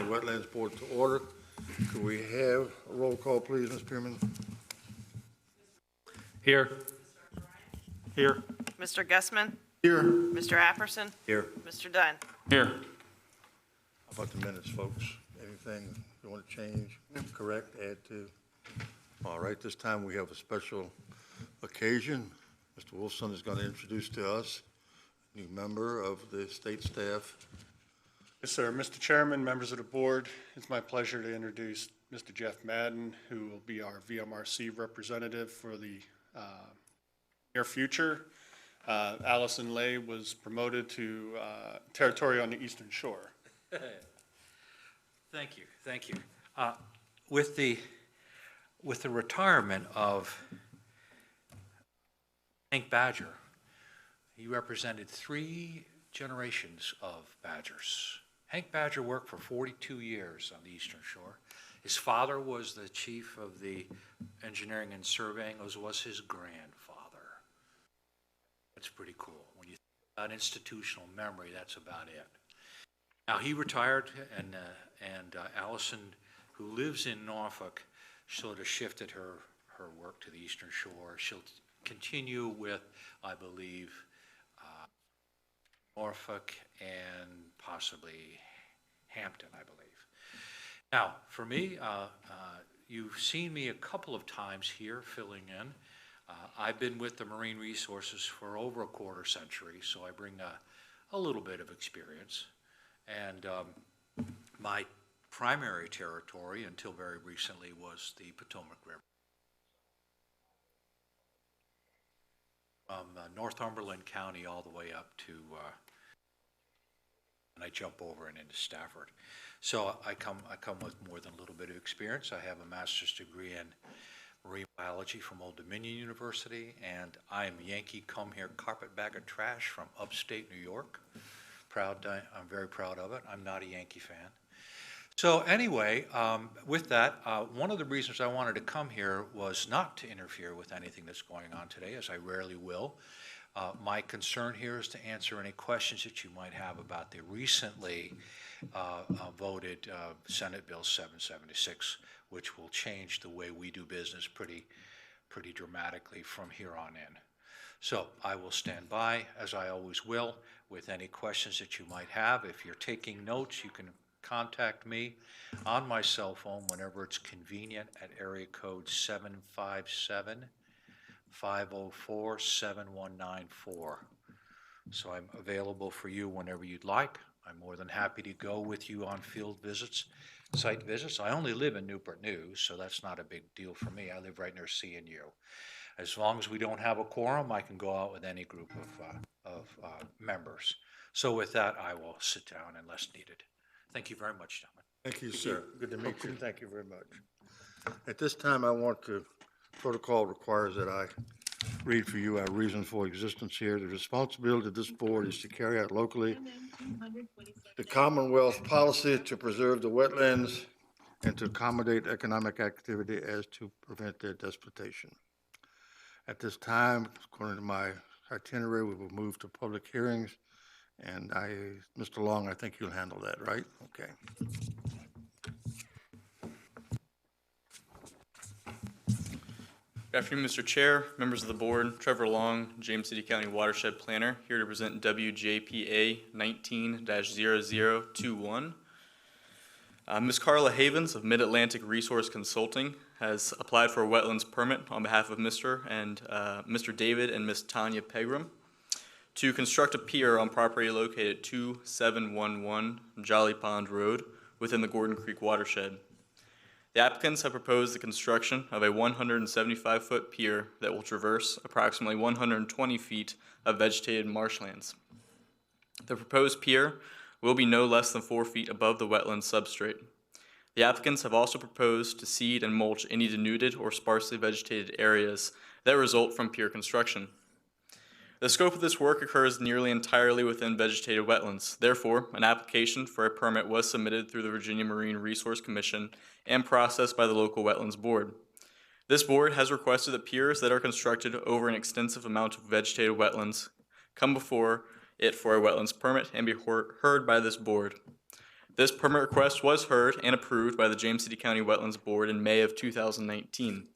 Wetlands Board to order. Could we have a roll call, please, Ms. Pearman? Here. Here. Mr. Gussman? Here. Mr. Apperson? Here. Mr. Dunn? Here. How about the minutes, folks? Anything you want to change, correct, add to? All right, this time we have a special occasion. Mr. Wolfson is going to introduce to us a new member of the state staff. Yes, sir. Mr. Chairman, members of the board, it's my pleasure to introduce Mr. Jeff Madden, who will be our VMRC representative for the near future. Allison Lay was promoted to territory on the Eastern Shore. Thank you, thank you. With the retirement of Hank Badger, he represented 3 generations of Badgers. Hank Badger worked for 42 years on the Eastern Shore. His father was the chief of the engineering and surveying, as was his grandfather. That's pretty cool. When you think about institutional memory, that's about it. Now, he retired, and Allison, who lives in Norfolk, sort of shifted her work to the Eastern Shore. She'll continue with, I believe, Norfolk and possibly Hampton, I believe. Now, for me, you've seen me a couple of times here filling in. I've been with the Marine Resources for over a quarter century, so I bring a little bit of experience. And my primary territory until very recently was the Potomac River. From Northumberland County all the way up to, and I jump over and into Stafford. So I come with more than a little bit of experience. I have a master's degree in marine biology from Old Dominion University, and I'm Yankee come here carpetbagger trash from upstate New York. I'm very proud of it. I'm not a Yankee fan. So anyway, with that, one of the reasons I wanted to come here was not to interfere with anything that's going on today, as I rarely will. My concern here is to answer any questions that you might have about the recently voted Senate Bill 776, which will change the way we do business pretty dramatically from here on in. So I will stand by, as I always will, with any questions that you might have. If you're taking notes, you can contact me on my cell phone whenever it's convenient at area code 757-504-7194. So I'm available for you whenever you'd like. I'm more than happy to go with you on field visits, site visits. I only live in Newport News, so that's not a big deal for me. I live right near C&U. As long as we don't have a quorum, I can go out with any group of members. So with that, I will sit down unless needed. Thank you very much, gentlemen. Thank you, sir. Good to meet you. Thank you very much. At this time, protocol requires that I read for you our reason for existence here. The responsibility of this board is to carry out locally the Commonwealth policy to preserve the wetlands and to accommodate economic activity as to prevent their depletion. At this time, according to my itinerary, we will move to public hearings. And Mr. Long, I think you'll handle that, right? Okay. Good afternoon, Mr. Chair, members of the board. Trevor Long, James City County Watershed Planner, here to present WJPA 19-0021. Ms. Carla Havens of Mid-Atlantic Resource Consulting has applied for a wetlands permit on behalf of Mr. David and Ms. Tanya Pegram to construct a pier on property located at 2711 Jolly Pond Road within the Gordon Creek watershed. The applicants have proposed the construction of a 175-foot pier that will traverse approximately 120 feet of vegetated marshlands. The proposed pier will be no less than 4 feet above the wetland substrate. The applicants have also proposed to seed and mulch any denuded or sparsely vegetated areas that result from pier construction. The scope of this work occurs nearly entirely within vegetated wetlands. Therefore, an application for a permit was submitted through the Virginia Marine Resource Commission and processed by the local Wetlands Board. This board has requested that piers that are constructed over an extensive amount of vegetated wetlands come before it for a wetlands permit and be heard by this board. This permit request was heard and approved by the James City County Wetlands Board in May of 2019.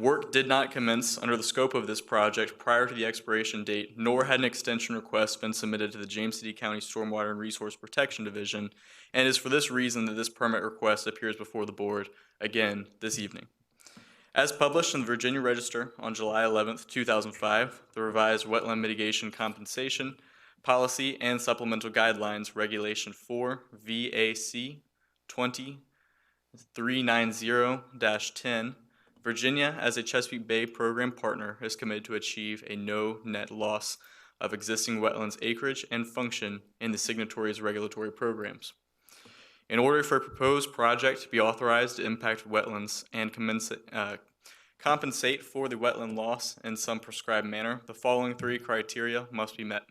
Work did not commence under the scope of this project prior to the expiration date, nor had an extension request been submitted to the James City County Stormwater and Resource Protection Division, and it is for this reason that this permit request appears before the board again this evening. As published in the Virginia Register on July 11th, 2005, the revised Wetland Mitigation Compensation Policy and Supplemental Guidelines Regulation 4 VAC 20390-10, Virginia, as a Chesapeake Bay program partner, is committed to achieve a no net loss of existing wetlands acreage and function in the signatories' regulatory programs. In order for a proposed project to be authorized to impact wetlands and compensate for the wetland loss in some prescribed manner, the following three criteria must be met.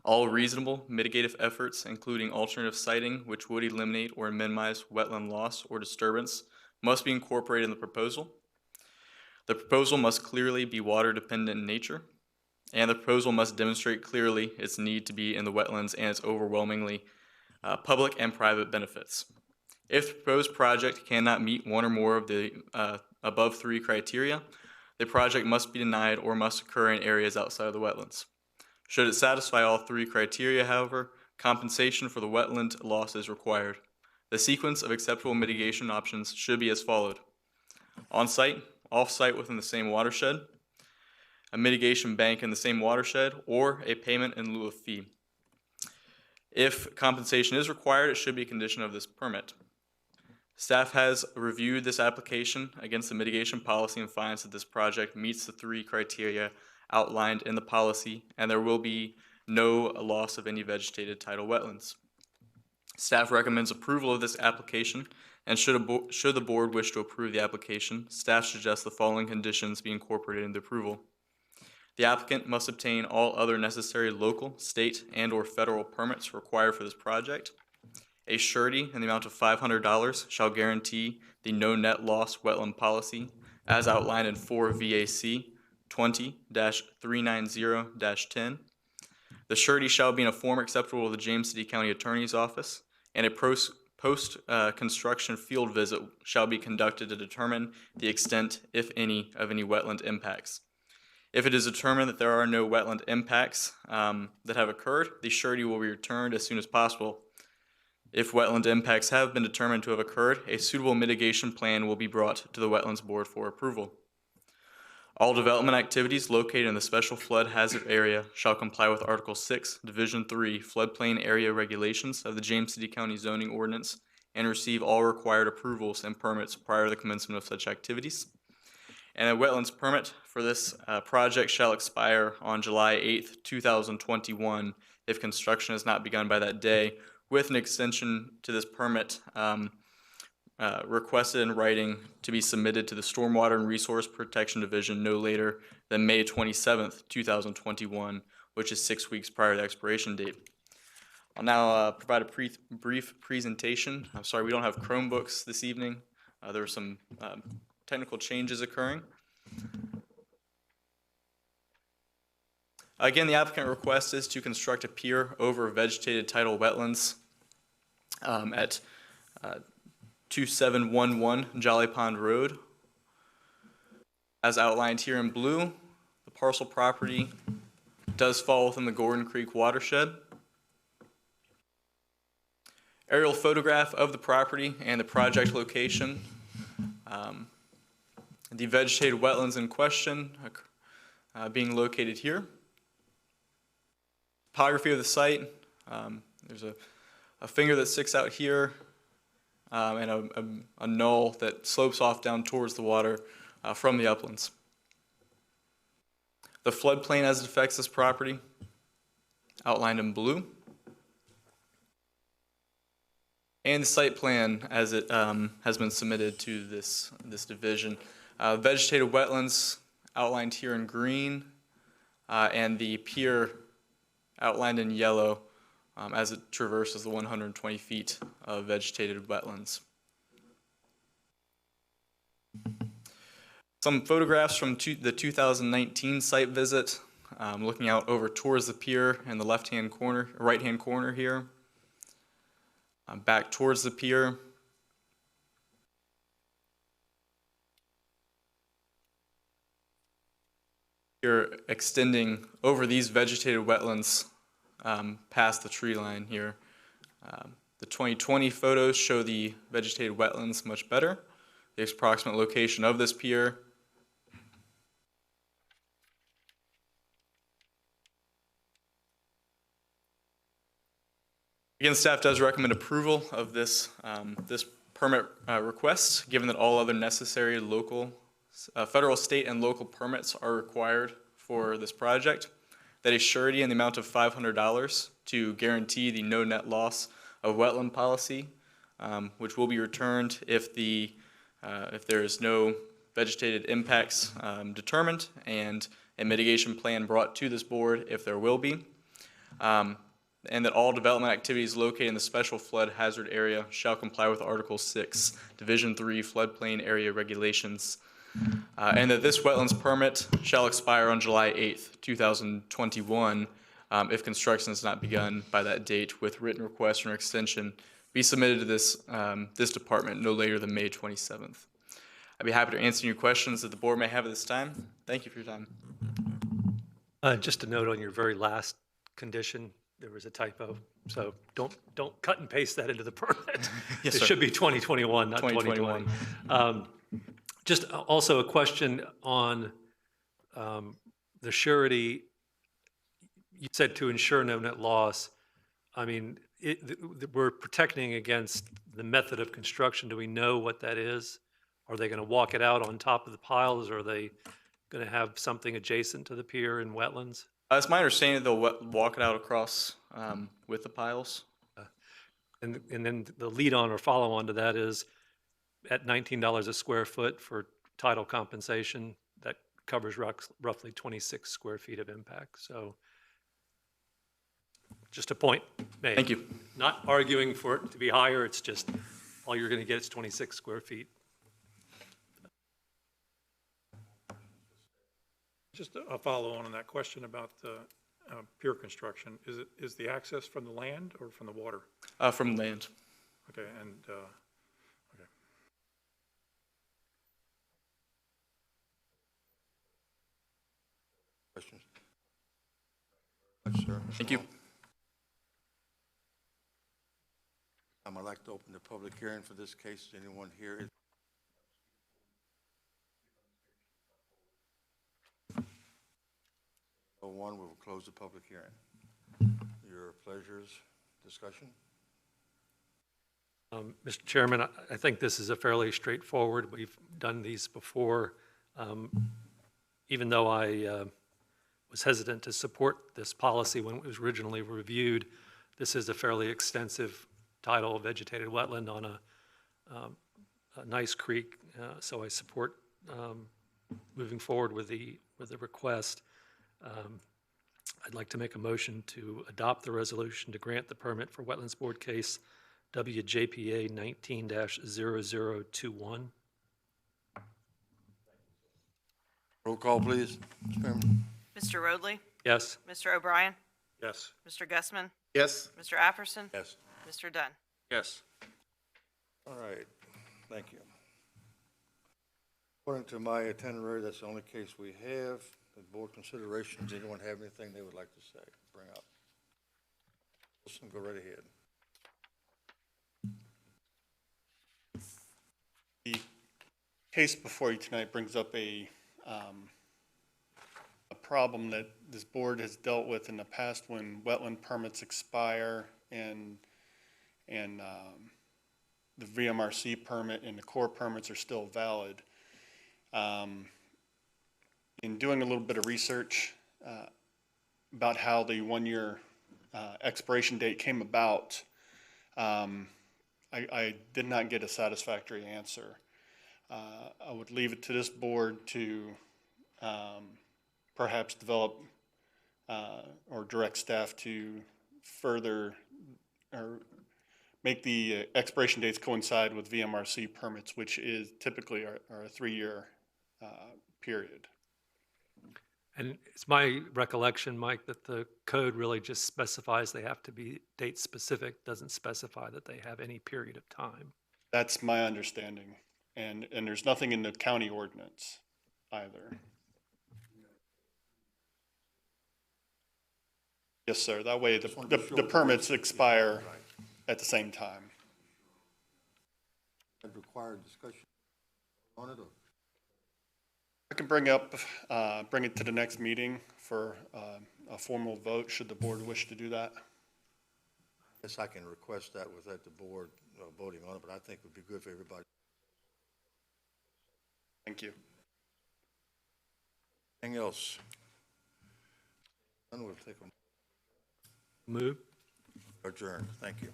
All reasonable mitigative efforts, including alternative siting, which would eliminate or minimize wetland loss or disturbance, must be incorporated in the proposal. The proposal must clearly be water dependent in nature, and the proposal must demonstrate clearly its need to be in the wetlands and its overwhelmingly public and private benefits. If the proposed project cannot meet one or more of the above three criteria, the project must be denied or must occur in areas outside of the wetlands. Should it satisfy all three criteria, however, compensation for the wetland loss is required. The sequence of acceptable mitigation options should be as followed: on-site, off-site within the same watershed, a mitigation bank in the same watershed, or a payment in lieu of fee. If compensation is required, it should be a condition of this permit. Staff has reviewed this application against the mitigation policy and finds that this project meets the three criteria outlined in the policy, and there will be no loss of any vegetated tidal wetlands. Staff recommends approval of this application, and should the board wish to approve the application, staff suggests the following conditions be incorporated into approval. The applicant must obtain all other necessary local, state, and/or federal permits required for this project. A surety in the amount of $500 shall guarantee the no net loss wetland policy as outlined in 4 VAC 20-390-10. The surety shall be in a form acceptable to the James City County Attorney's Office, and a post-construction field visit shall be conducted to determine the extent, if any, of any wetland impacts. If it is determined that there are no wetland impacts that have occurred, the surety will be returned as soon as possible. If wetland impacts have been determined to have occurred, a suitable mitigation plan will be brought to the Wetlands Board for approval. All development activities located in the Special Flood Hazard Area shall comply with Article 6, Division 3, Floodplain Area Regulations of the James City County Zoning Ordinance and receive all required approvals and permits prior to the commencement of such activities. And a wetlands permit for this project shall expire on July 8th, 2021 if construction has not begun by that day, with an extension to this permit requested in writing to be submitted to the Stormwater and Resource Protection Division no later than May 27th, 2021, which is 6 weeks prior to the expiration date. I'll now provide a brief presentation. I'm sorry, we don't have Chromebooks this evening. There are some technical changes occurring. Again, the applicant request is to construct a pier over vegetated tidal wetlands at 2711 Jolly Pond Road. As outlined here in blue, the parcel property does fall within the Gordon Creek watershed. Aerial photograph of the property and the project location. The vegetated wetlands in question being located here. Topography of the site, there's a finger that sticks out here and a knoll that slopes off down towards the water from the uplands. The floodplain as it affects this property, outlined in blue. And the site plan as it has been submitted to this division. Vegetated wetlands outlined here in green, and the pier outlined in yellow as it traverses the 120 feet of vegetated wetlands. Some photographs from the 2019 site visit, looking out over towards the pier in the right-hand corner here. back towards the pier. You're extending over these vegetated wetlands past the tree line here. The 2020 photos show the vegetated wetlands much better. The approximate location of this pier. Again, staff does recommend approval of this, this permit request, given that all other necessary local, federal, state, and local permits are required for this project. That a surety in the amount of $500 to guarantee the no net loss of wetland policy, which will be returned if there is no vegetated impacts determined, and a mitigation plan brought to this board if there will be. And that all development activities located in the special flood hazard area shall comply with Article 6, Division 3 floodplain area regulations. And that this wetlands permit shall expire on July 8th, 2021, if construction is not begun by that date, with written request for an extension be submitted to this department no later than May 27th. I'd be happy to answer any questions that the board may have at this time. Thank you for your time. Just a note on your very last condition, there was a typo, so don't cut and paste that into the permit. Yes, It sir. should be 2021, not 2020. Just also a question on the surety. You said to ensure no net loss. I mean, we're protecting against the method of construction. Do we know what that is? Are they going to walk it out on top of the piles, or are they going to have something adjacent to the pier in wetlands? It's my understanding they'll walk it out across with the piles. And then the lead on or follow on to that is at $19 a square foot for tidal compensation, that covers roughly 26 square feet of impact. So just a point made. Thank you. Not arguing for it to be higher, it's just all you're going to get is 26 square feet. Just a follow-on that question about the pier construction. Is the access from the land or from the water? From land. Okay, and, okay. Questions? Sir. Thank you. I'd like to open the public hearing for this case. Is anyone here? One, we will close the public hearing. Your pleasures, discussion? Mr. Chairman, I think this is a fairly straightforward. We've done these before. Even though I was hesitant to support this policy when it was originally reviewed, this is a fairly extensive tidal vegetated wetland on a nice creek, so I support moving forward with the request. I'd like to make a motion to adopt the resolution to grant the permit for Wetlands Board case WJPA 19-0021. Roll call, please. Mr. Chairman. Mr. Roadley? Yes. Mr. O'Brien? Yes. Mr. Gussman? Yes. Mr. Apperson? Yes. Mr. Dunn? Yes. All right, thank you. According to my itinerary, that's the only case we have. The board considerations, anyone have anything they would like to say, bring up? Listen, go right ahead. The case before you tonight brings up a problem that this board has dealt with in the past when wetland permits expire and the VMRC permit and the core permits are still valid. In doing a little bit of research about how the one-year expiration date came about, I did not get a satisfactory answer. I would leave it to this board to perhaps develop or direct staff to further or make the expiration dates coincide with VMRC permits, which is typically our 3-year period. And it's my recollection, Mike, that the code really just specifies they have to be date specific, doesn't specify that they have any period of time. That's my understanding. And there's nothing in the county ordinance either. Yes, sir. That way the permits expire at the same time. That required discussion on it, or? I can bring it to the next meeting for a formal vote, should the board wish to do that. Yes, I can request that without the board voting on it, but I think it would be good for everybody. Thank you. Anything else? Then we'll take a Move. adjourn. Thank you.